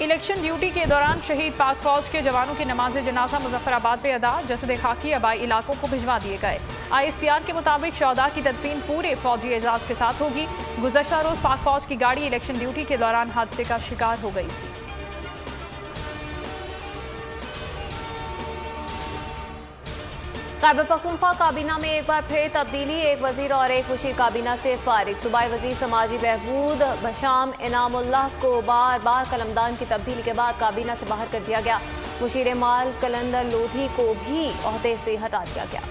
Election duty के दौरान शहीद पाक फौज के जवानों की नमाज जनाजा मुजफ्फराबाद में अदा। जसद खाकी आबाई इलाकों को भिजवा दिए गए। ISPR के मुताबिक शौदा की तदफीन पूरे फौजी एजाज के साथ होगी। गुज़श्ता रोज पाक फौज की गाड़ी इलेक्शन ड्यूटी के दौरान हादसे का शिकार हो गई थी। खैबर पख्तूनख्वा काबीना में एक बार फिर तब्दीली, एक वजीर और एक मुशीर काबीना से फारिग। सूबाई वजीर समाजी बहबूद बशाम इनामुल्लाह को बार बार कलमदान की तब्दीली के बाद काबीना से बाहर कर दिया गया। मुशीर माल कलंदर लोधी को भी ओहदे से हटा दिया गया।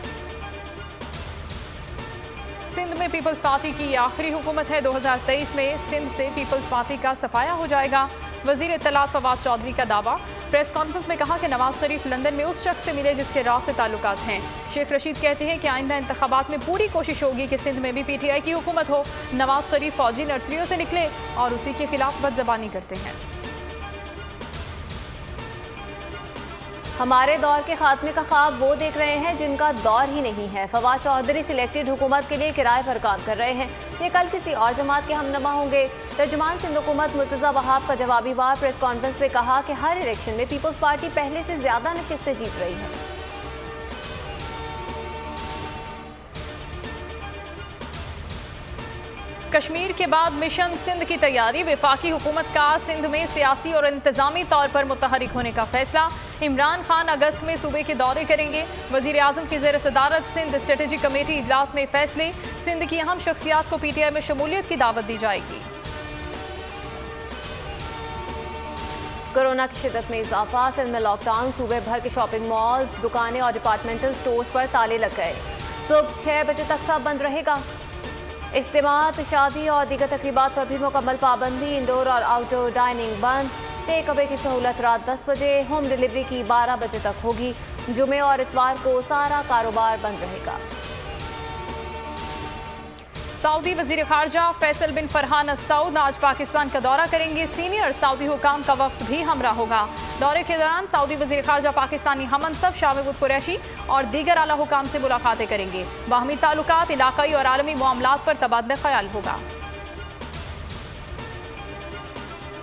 सिंध में पीपल्स पार्टी की आखिरी हुकूमत है। 2023 में सिंध से पीपल्स पार्टी का सफाया हो जाएगा। वजीर इत्तलात फवाद चौधरी का दावा। प्रेस कॉन्फ्रेंस में कहा कि नवाज शरीफ लंदन में उस शख्स से मिले जिसके राह से ताल्लुकात हैं। शेख रशीद कहते हैं कि आइंदा इंतखाबात में पूरी कोशिश होगी कि सिंध में भी PTI की हुकूमत हो। नवाज शरीफ फौजी नर्सरियों से निकले और उसी के खिलाफ बदजबानी करते हैं। हमारे दौर के खात्मे का ख्वाब वो देख रहे हैं जिनका दौर ही नहीं है। फवाद चौधरी सिलेक्टेड हुकूमत के लिए किराए पर काम कर रहे हैं। ये कल किसी और जमात के हमनमा होंगे। तर्जुमान सिंध हुकूमत मुर्तज़ा वहाब का जवाबी वार प्रेस कॉन्फ्रेंस में कहा कि हर इलेक्शन में पीपल्स पार्टी पहले से ज्यादा नशिस्तें जीत रही है। कश्मीर के बाद मिशन सिंध की तैयारी। वफाकी हुकूमत का सिंध में सियासी और इंतजामी तौर पर मुतहरिक होने का फैसला। इमरान खान अगस्त में सूबे के दौरे करेंगे। वजीर आजम की ज़ेर सदारत सिंध स्ट्रेटेजिक कमेटी इजलास में फैसले। सिंध की अहम शख्सियात को PTI में शमूलियत की दावत दी जाएगी। कोरोना की शिद्दत में इजाफा। सिंध में लॉकडाउन। सूबे भर के शॉपिंग मॉल्स, दुकानें और डिपार्टमेंटल स्टोर्स पर ताले लग गए। सुबह 6 बजे तक सब बंद रहेगा। इज्तिमात, शादी और दीगर तकरीबात पर भी मुकम्मल पाबंदी। इंडोर और आउटडोर डाइनिंग बंद। टेक अवे की सहूलत रात 10 बजे, होम डिलीवरी की 12 बजे तक होगी। जुमे और इतवार को सारा कारोबार बंद रहेगा। सऊदी वजीर खारजा फैसल बिन फरहान अल सऊद आज पाकिस्तान का दौरा करेंगे। सीनियर सऊदी हुकाम का वफ्द भी हमरा होगा। दौरे के दौरान सऊदी वजीर खारजा पाकिस्तानी हमनसब शाह महमूद कुरैशी और दीगर आला हुकाम से मुलाकातें करेंगे। बाहमी ताल्लुकात, इलाकाई और आलमी मामलात पर तबादला ख्याल होगा।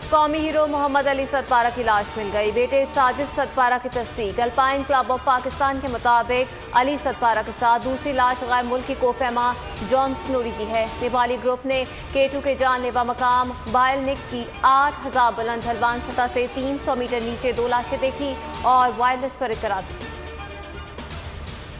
कौमी हीरो मोहम्मद अली सतपारा की लाश मिल गई। बेटे साजिद सतपारा की तस्दीक। अल्पाइन क्लब ऑफ पाकिस्तान के मुताबिक अली सतपारा के साथ दूसरी लाश गैर मुल्की कोफेमा जॉन स्नूरी की है। नेपाली ग्रुप ने K2 के जानलेवा मकाम बायलनिक की 8000 बुलंद ढलवान सतह से 300 मीटर नीचे 2 लाशें देखी और वायरलेस पर करार दी।